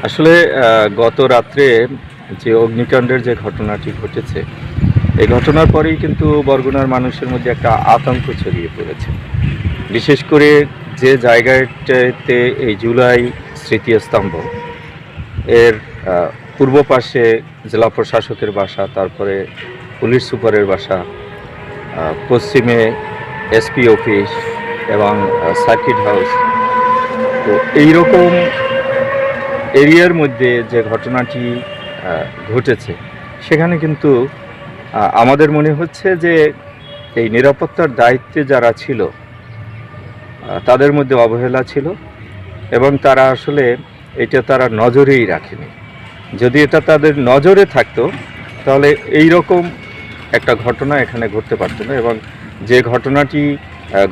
আসলে গত রাত্রে যে অগ্নিকাণ্ডের যে ঘটনাটি ঘটেছে, এই ঘটনার পরেই কিন্তু বরগুনার মানুষের মধ্যে একটা আতঙ্ক ছড়িয়ে পড়েছে। বিশেষ করে যে জায়গাটাতে এই জুলাই স্মৃতিস্তম্ভ, এর পূর্ব পাশে জেলা প্রশাসকের বাসা, তারপরে পুলিশ সুপারের বাসা, পশ্চিমে এসপি অফিস এবং সার্কিট হাউস। তো এইরকম এরিয়ার মধ্যে যে ঘটনাটি ঘটেছে, সেখানে কিন্তু আমাদের মনে হচ্ছে যে এই নিরাপত্তার দায়িত্বে যারা ছিল তাদের মধ্যে অবহেলা ছিল এবং তারা আসলে এটা তারা নজরেই রাখেনি। যদি এটা তাদের নজরে থাকতো তাহলে এই রকম একটা ঘটনা এখানে ঘটতে পারতো না। এবং যে ঘটনাটি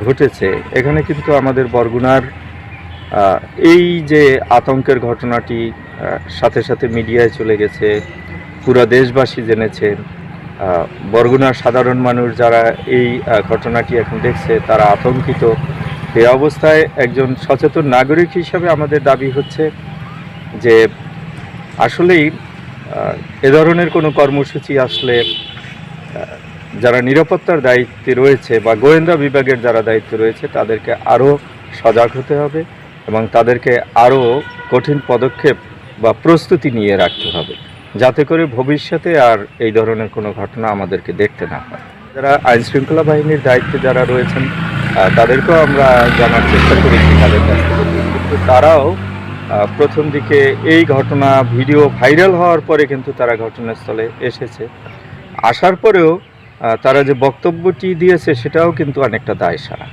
ঘটেছে এখানে কিন্তু আমাদের বরগুনার এই যে আতঙ্কের ঘটনাটি সাথে সাথে মিডিয়ায় চলে গেছে, পুরো দেশবাসী জেনেছে। বরগুনার সাধারণ মানুষ যারা এই ঘটনাটি এখন দেখছে তারা আতঙ্কিত। এই অবস্থায় একজন সচেতন নাগরিক হিসাবে আমাদের দাবি হচ্ছে যে আসলেই এ ধরনের কোনো কর্মসূচি আসলে যারা নিরাপত্তার দায়িত্বে রয়েছে বা গোয়েন্দা বিভাগের যারা দায়িত্বে রয়েছে তাদেরকে আরও সজাগ হতে হবে এবং তাদেরকে আরও কঠিন পদক্ষেপ বা প্রস্তুতি নিয়ে রাখতে হবে, যাতে করে ভবিষ্যতে আর এই ধরনের কোনো ঘটনা আমাদেরকে দেখতে না হয়। যারা আইনশৃঙ্খলা বাহিনীর দায়িত্বে যারা রয়েছেন তাদেরকেও আমরা জানার চেষ্টা করেছি তাদের কাছ থেকে, কিন্তু তারাও প্রথম দিকে এই ঘটনা ভিডিও ভাইরাল হওয়ার পরে কিন্তু তারা ঘটনাস্থলে এসেছে। আসার পরেও তারা যে বক্তব্যটি দিয়েছে সেটাও কিন্তু অনেকটা দায়সারা,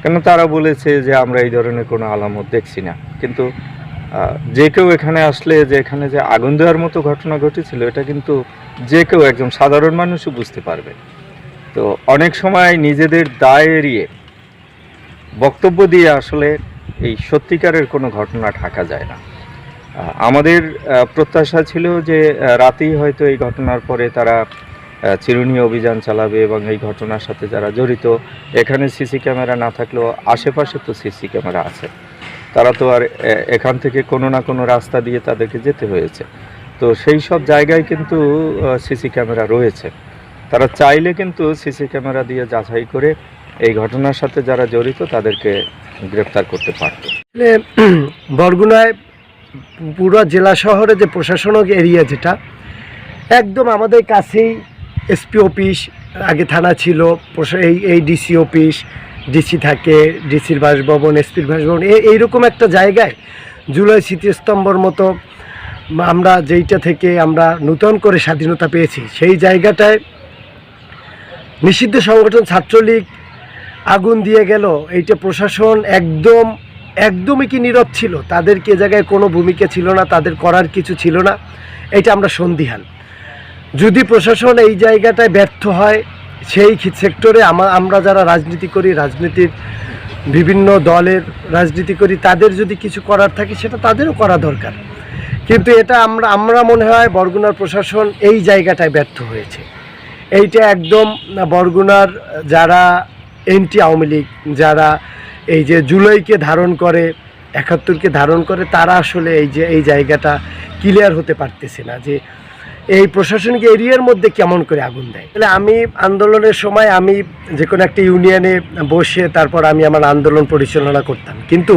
কেন তারা বলেছে যে আমরা এই ধরনের কোনো আলামত দেখছি না। কিন্তু যে কেউ এখানে আসলে যে এখানে যে আগুন দেওয়ার মতো ঘটনা ঘটেছিল এটা কিন্তু যে কেউ একজন সাধারণ মানুষও বুঝতে পারবে। তো অনেক সময় নিজেদের দায় এড়িয়ে বক্তব্য দিয়ে আসলে এই সত্যিকারের কোনো ঘটনা ঢাকা যায় না। আমাদের প্রত্যাশা ছিল যে রাতেই হয়তো এই ঘটনার পরে তারা চিরুনি অভিযান চালাবে এবং এই ঘটনার সাথে যারা জড়িত, এখানে সিসি ক্যামেরা না থাকলেও আশেপাশে তো সিসি ক্যামেরা আছে, তারা তো আর এখান থেকে কোনো না কোনো রাস্তা দিয়ে তাদেরকে যেতে হয়েছে। তো সেই সব জায়গায় কিন্তু সিসি ক্যামেরা রয়েছে, তারা চাইলে কিন্তু সিসি ক্যামেরা দিয়ে যাচাই করে এই ঘটনার সাথে যারা জড়িত তাদেরকে গ্রেপ্তার করতে পারত। বরগুনায় পুরো জেলা শহরে যে প্রশাসনিক এরিয়া যেটা একদম আমাদের কাছেই, এসপি অফিস, আগে থানা ছিল, এই ডিসি অফিস, ডিসি থাকে, ডিসির বাসভবন, এসপির বাসভবন, এইরকম একটা জায়গায় জুলাই স্মৃতিস্তম্ভর মতো আমরা যেইটা থেকে আমরা নূতন করে স্বাধীনতা পেয়েছি সেই জায়গাটায় নিষিদ্ধ সংগঠন ছাত্রলীগ আগুন দিয়ে গেল। এইটা প্রশাসন একদমই কি নীরব ছিল, তাদেরকে জায়গায় কোনো ভূমিকা ছিল না, তাদের করার কিছু ছিল না, এটা আমরা সন্দিহান। যদি প্রশাসন এই জায়গাটায় ব্যর্থ হয়, সেই সেক্টরে আমরা যারা রাজনীতি করি, রাজনীতির বিভিন্ন দলের রাজনীতি করি, তাদের যদি কিছু করার থাকে সেটা তাদেরও করা দরকার। কিন্তু এটা আমরা মনে হয় বরগুনার প্রশাসন এই জায়গাটায় ব্যর্থ হয়েছে। এইটা একদম বরগুনার যারা এন্টি আওয়ামী লীগ, যারা এই যে জুলাইকে ধারণ করে, ৭১কে ধারণ করে, তারা আসলে এই জায়গাটা ক্লিয়ার হতে পারতেছে না যে এই প্রশাসনিক এরিয়ার মধ্যে কেমন করে আগুন দেয়। তাহলে আমি আন্দোলনের সময় আমি যে কোনো একটা ইউনিয়নে বসে তারপর আমি আমার আন্দোলন পরিচালনা করতাম, কিন্তু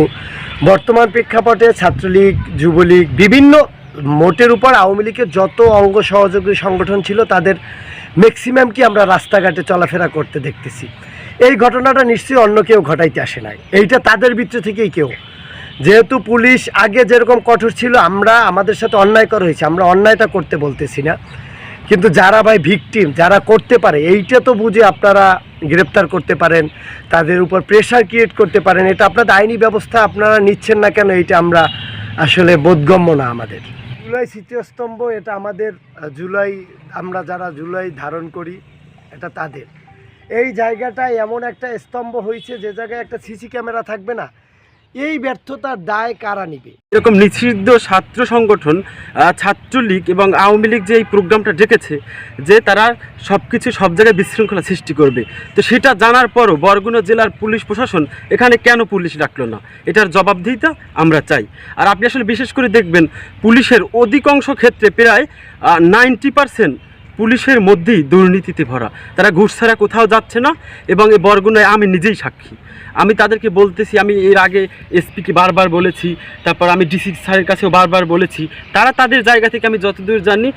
বর্তমান প্রেক্ষাপটে ছাত্রলীগ, যুবলীগ, বিভিন্ন মোটের উপর আওয়ামী লীগের যত অঙ্গ সহযোগী সংগঠন ছিল তাদের ম্যাক্সিমামকে আমরা রাস্তাঘাটে চলাফেরা করতে দেখতেছি। এই ঘটনাটা নিশ্চয়ই অন্য কেউ ঘটাইতে আসে নাই, এইটা তাদের ভিতর থেকেই কেউ, যেহেতু পুলিশ আগে যেরকম কঠোর ছিল, আমাদের সাথে অন্যায় করা হয়েছে, আমরা অন্যায়টা করতে বলতেছি না, কিন্তু যারা ভাই ভিকটিম, যারা করতে পারে, এইটা তো বুঝে আপনারা গ্রেপ্তার করতে পারেন, তাদের উপর প্রেশার ক্রিয়েট করতে পারেন। এটা আপনাদের আইনি ব্যবস্থা আপনারা নিচ্ছেন না কেন, এইটা আমরা আসলে বোধগম্য না আমাদের। জুলাই স্মৃতিস্তম্ভ এটা আমাদের আমরা যারা জুলাই ধারণ করি এটা তাদের। এই জায়গাটায় এমন একটা স্তম্ভ হয়েছে যে জায়গায় একটা সিসি ক্যামেরা থাকবে না, এই ব্যর্থতার দায় কারা নিবে? এরকম নিষিদ্ধ ছাত্র সংগঠন ছাত্রলীগ এবং আওয়ামী লীগ যে এই প্রোগ্রামটা ডেকেছে যে তারা সব কিছু সব জায়গায় বিশৃঙ্খলা সৃষ্টি করবে, তো সেটা জানার পরও বরগুনা জেলার পুলিশ প্রশাসন এখানে কেন পুলিশ রাখলো না, এটার জবাবদিহিতা আমরা চাই। আর আপনি আসলে বিশেষ করে দেখবেন পুলিশের অধিকাংশ ক্ষেত্রে প্রায় 90% পুলিশের মধ্যেই দুর্নীতিতে ভরা, তারা ঘুষ ছাড়া কোথাও যাচ্ছে না। এবং এই বরগুনায় আমি নিজেই সাক্ষী, আমি তাদেরকে বলতেছি, আমি এর আগে এসপিকে বারবার বলেছি, তারপর আমি ডিসি স্যারের কাছেও বারবার বলেছি, তারা তাদের জায়গা থেকে আমি যতদূর জানি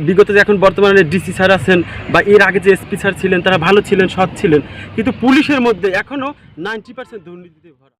বিগত যে এখন বর্তমানে ডিসি স্যার আছেন বা এর আগে যে এসপি স্যার ছিলেন তারা ভালো ছিলেন, সৎ ছিলেন, কিন্তু পুলিশের মধ্যে এখনও 90% দুর্নীতিতে ভরা।